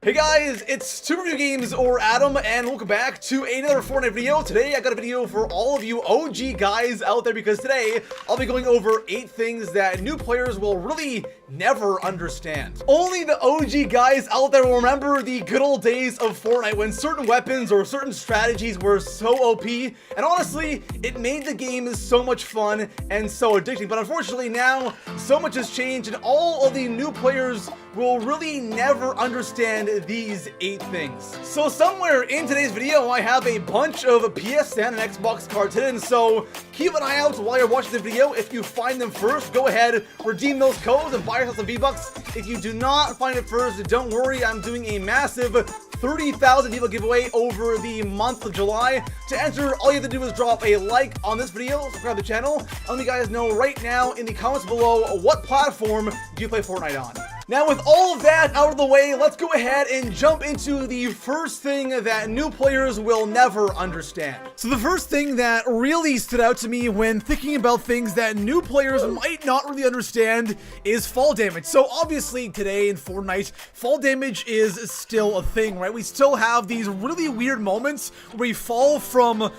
Hey guys, it's Two Review Games or Adam, and welcome back to another Fortnite video. Today I got a video for all of you OG guys out there because today I'll be going over 8 things that new players will really never understand. Only the OG guys out there will remember the good old days of Fortnite when certain weapons or certain strategies were so OP, and honestly, it made the game so much fun and so addicting. But unfortunately now, so much has changed and all of the new players will really never understand these 8 things. So somewhere in today's video, I have a bunch of PSN and Xbox cards hidden, so keep an eye out while you're watching the video. If you find them first, go ahead, redeem those codes, and buy yourself some V-Bucks. If you do not find it first, don't worry, I'm doing a massive 30,000 people giveaway over the month of July. To enter, all you have to do is drop a like on this video, subscribe to the channel, and let me guys know right now in the comments below what platform do you play Fortnite on. Now, with all of that out of the way, let's go ahead and jump into the first thing that new players will never understand. So the first thing that really stood out to me when thinking about things that new players might not really understand is fall damage. So obviously today in Fortnite, fall damage is still a thing, right? We still have these really weird moments where we fall from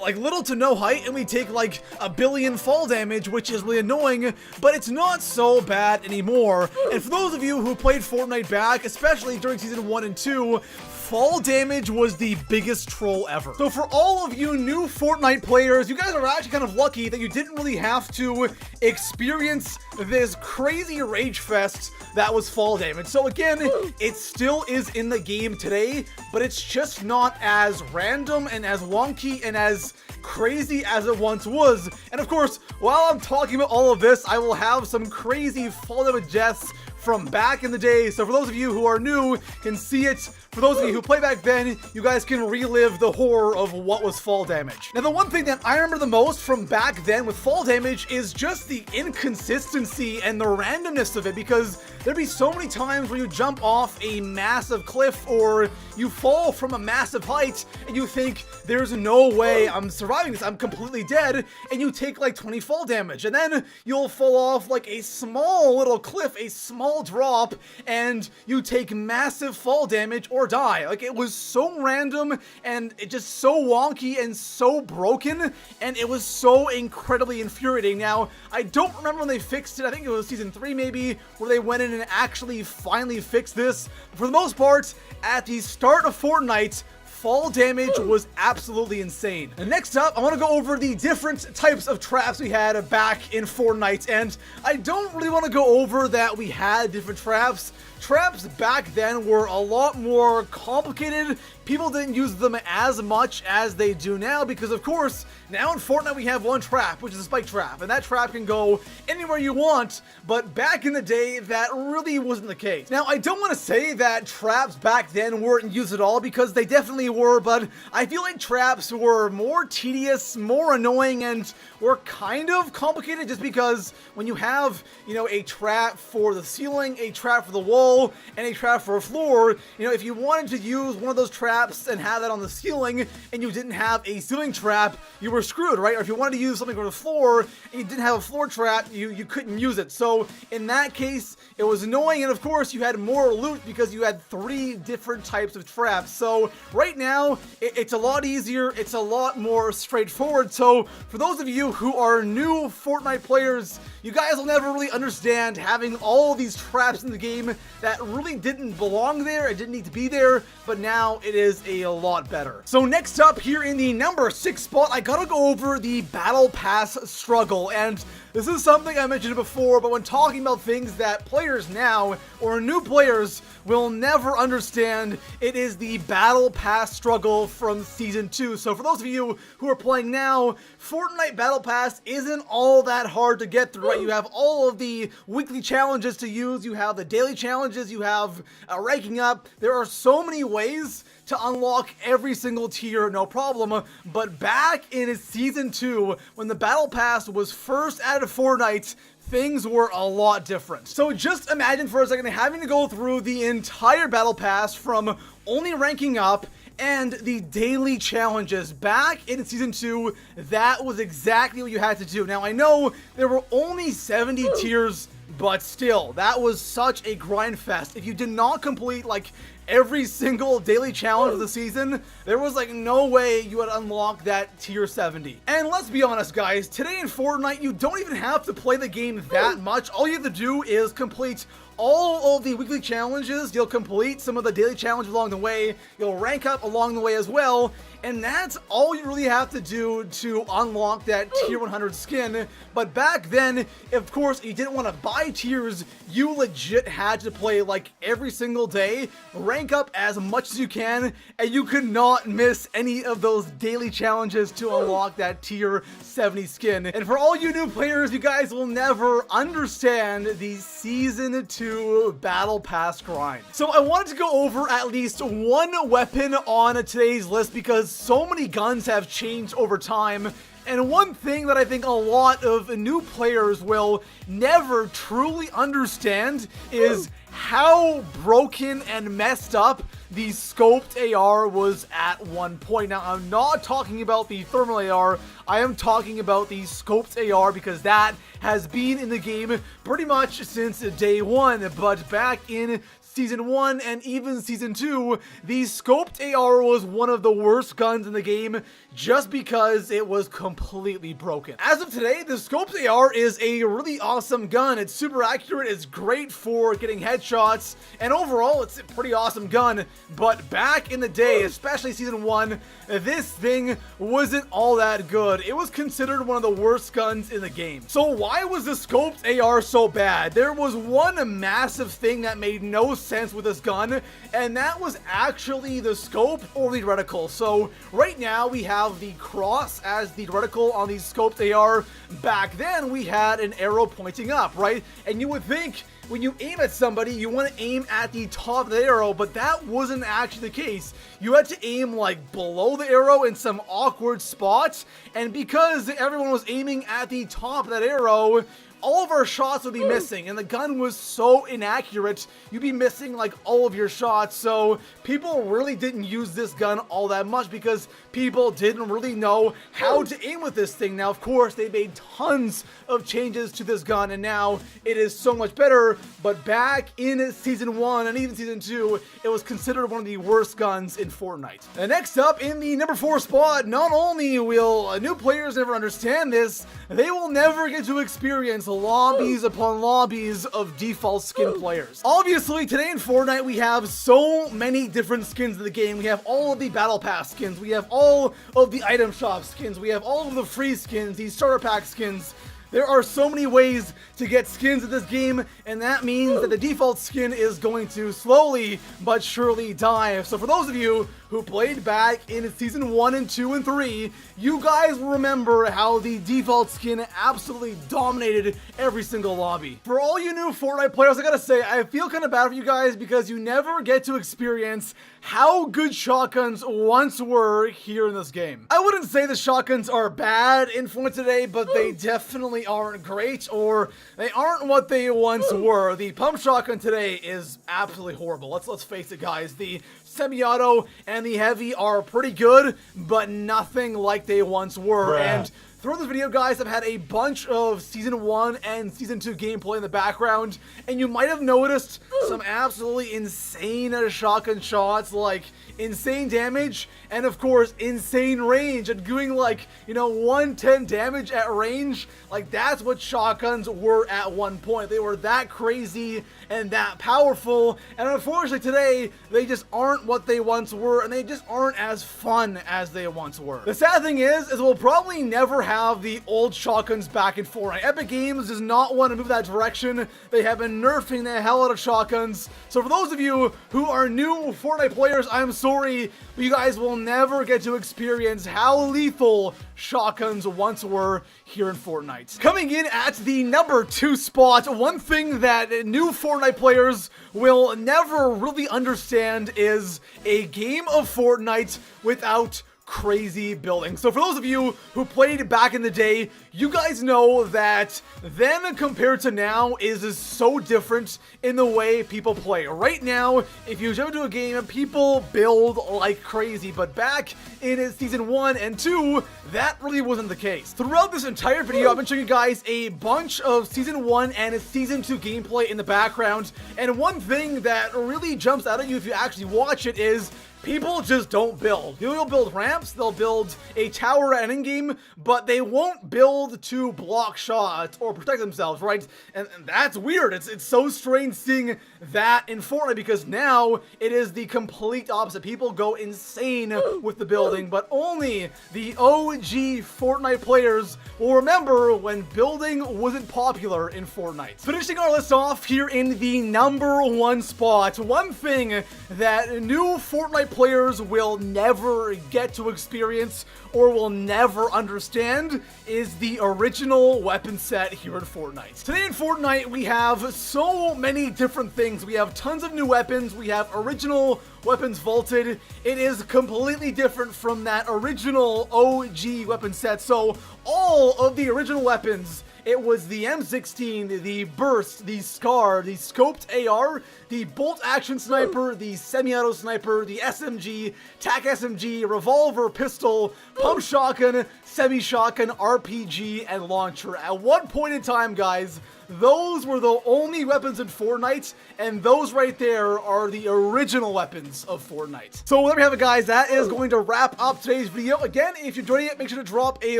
like little to no height and we take like 1 billion fall damage, which is really annoying, but it's not so bad anymore. And for those of you who played Fortnite back, especially during season 1 and 2, fall damage was the biggest troll ever. So for all of you new Fortnite players, you guys are actually kind of lucky that you didn't really have to experience this crazy rage fest that was fall damage. So again, it still is in the game today, but it's just not as random and as wonky and as crazy as it once was. And of course, while I'm talking about all of this, I will have some crazy fall damage deaths from back in the day, so for those of you who are new can see it. For those of you who play back then, you guys can relive the horror of what was fall damage. Now, the one thing that I remember the most from back then with fall damage is just the inconsistency and the randomness of it, because there'd be so many times where you jump off a massive cliff or you fall from a massive height and you think, there's no way I'm surviving this, I'm completely dead, and you take like 20 fall damage, and then you'll fall off like a small little cliff, a small drop, and you take massive fall damage or die. Like, it was so random and it just so wonky and so broken, and it was so incredibly infuriating. Now, I don't remember when they fixed it. I think it was season 3 maybe, where they went in and actually finally fixed this. But for the most part, at the start of Fortnite, fall damage was absolutely insane. And next up, I want to go over the different types of traps we had back in Fortnite. And I don't really want to go over that we had different traps. Traps back then were a lot more complicated. People didn't use them as much as they do now because, of course, now in Fortnite we have one trap, which is a spike trap, and that trap can go anywhere you want, but back in the day, that really wasn't the case. Now, I don't want to say that traps back then weren't used at all, because they definitely were, but I feel like traps were more tedious, more annoying, and were kind of complicated just because when you have, you know, a trap for the ceiling, a trap for the wall, and a trap for a floor, you know, if you wanted to use one of those traps and have that on the ceiling and you didn't have a ceiling trap, you were screwed, right? Or if you wanted to use something on the floor and you didn't have a floor trap, you couldn't use it. So in that case, it was annoying, and of course you had more loot because you had 3 different types of traps. So right now, it's a lot easier, it's a lot more straightforward. So for those of you who are new Fortnite players, you guys will never really understand having all these traps in the game that really didn't belong there, it didn't need to be there, but now it is a lot better. So next up, here in the number 6 spot, I gotta go over the Battle Pass struggle. And this is something I mentioned before, but when talking about things that players now, or new players, will never understand, it is the Battle Pass struggle from Season 2. So for those of you who are playing now, Fortnite Battle Pass isn't all that hard to get through, right? You have all of the weekly challenges to use, you have the daily challenges, you have ranking up. There are so many ways to unlock every single tier, no problem. But back in Season 2, when the Battle Pass was first added to Fortnite, things were a lot different. So just imagine for a second having to go through the entire Battle Pass from only ranking up and the daily challenges. Back in Season 2, that was exactly what you had to do. Now, I know there were only 70 tiers, but still, that was such a grind fest. If you did not complete like every single daily challenge of the season, there was like no way you would unlock that tier 70. And let's be honest, guys, today in Fortnite, you don't even have to play the game that much. All you have to do is complete all of the weekly challenges. You'll complete some of the daily challenges along the way. You'll rank up along the way as well. And that's all you really have to do to unlock that tier 100 skin. But back then, of course, you didn't want to buy tiers. You legit had to play like every single day, rank up as much as you can, and you could not miss any of those daily challenges to unlock that tier 70 skin. And for all you new players, you guys will never understand the Season 2 Battle Pass grind. So I wanted to go over at least one weapon on today's list because so many guns have changed over time. And one thing that I think a lot of new players will never truly understand is how broken and messed up the scoped AR was at one point. Now, I'm not talking about the thermal AR, I am talking about the scoped AR because that has been in the game pretty much since day one. But back in Season 1 and even Season 2, the scoped AR was one of the worst guns in the game just because it was completely broken. As of today, the scoped AR is a really awesome gun. It's super accurate, it's great for getting headshots, and overall, it's a pretty awesome gun. But back in the day, especially Season 1, this thing wasn't all that good. It was considered one of the worst guns in the game. So why was the scoped AR so bad? There was one massive thing that made no sense with this gun, and that was actually the scope or the reticle. So right now we have the cross as the reticle on the scoped AR. Back then we had an arrow pointing up, right? And you would think when you aim at somebody, you want to aim at the top of the arrow, but that wasn't actually the case. You had to aim like below the arrow in some awkward spots, and because everyone was aiming at the top of that arrow, all of our shots would be missing, and the gun was so inaccurate, you'd be missing like all of your shots. So people really didn't use this gun all that much because people didn't really know how to aim with this thing. Now, of course, they made tons of changes to this gun, and now it is so much better. But back in Season 1 and even Season 2, it was considered one of the worst guns in Fortnite. And next up, in the number 4 spot, not only will new players never understand this, they will never get to experience lobbies upon lobbies of default skin players. Obviously, today in Fortnite, we have so many different skins in the game. We have all of the Battle Pass skins, we have all of the item shop skins, we have all of the free skins, the starter pack skins. There are so many ways to get skins in this game, and that means that the default skin is going to slowly but surely die. So for those of you who played back in Season 1 and 2 and 3, you guys will remember how the default skin absolutely dominated every single lobby. For all you new Fortnite players, I gotta say, I feel kind of bad for you guys because you never get to experience how good shotguns once were here in this game. I wouldn't say the shotguns are bad in Fortnite today, but they definitely aren't great, or they aren't what they once were. The pump shotgun today is absolutely horrible. Let's face it, guys. The semi-auto and the heavy are pretty good, but nothing like they once were. And throughout this video, guys, I've had a bunch of Season 1 and Season 2 gameplay in the background, and you might have noticed some absolutely insane shotgun shots, like insane damage, and of course, insane range, and doing like, 110 damage at range. Like, that's what shotguns were at one point. They were that crazy and that powerful, and unfortunately today, they just aren't what they once were, and they just aren't as fun as they once were. The sad thing is we'll probably never have the old shotguns back in Fortnite. Epic Games does not want to move that direction. They have been nerfing the hell out of shotguns. So for those of you who are new Fortnite players, I'm sorry, but you guys will never get to experience how lethal shotguns once were here in Fortnite. Coming in at the number 2 spot, one thing that new Fortnite players will never really understand is a game of Fortnite without crazy building. So for those of you who played back in the day, you guys know that then compared to now is so different in the way people play. Right now, if you jump into a game, people build like crazy, but back in season 1 and 2, that really wasn't the case. Throughout this entire video, I've been showing you guys a bunch of season 1 and season 2 gameplay in the background, and one thing that really jumps out at you if you actually watch it is people just don't build. They'll build ramps, they'll build a tower at an endgame, but they won't build to block shots or protect themselves, right? And that's weird. It's so strange seeing that in Fortnite because now it is the complete opposite. People go insane with the building, but only the OG Fortnite players will remember when building wasn't popular in Fortnite. Finishing our list off here in the #1 spot, one thing that new Fortnite players will never get to experience or will never understand is the original weapon set here in Fortnite. Today in Fortnite, we have so many different things. We have tons of new weapons. We have original weapons vaulted. It is completely different from that original OG weapon set. So all of the original weapons, it was the M16, the Burst, the Scar, the Scoped AR, the Bolt Action Sniper, the Semi-Auto Sniper, the SMG, TAC SMG, Revolver, Pistol, Pump Shotgun, Semi-Shotgun, RPG, and Launcher. At one point in time, guys, those were the only weapons in Fortnite, and those right there are the original weapons of Fortnite. So there we have it, guys. That is going to wrap up today's video. Again, if you're enjoying it, make sure to drop a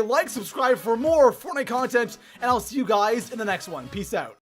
like, subscribe for more Fortnite content, and I'll see you guys in the next one. Peace out.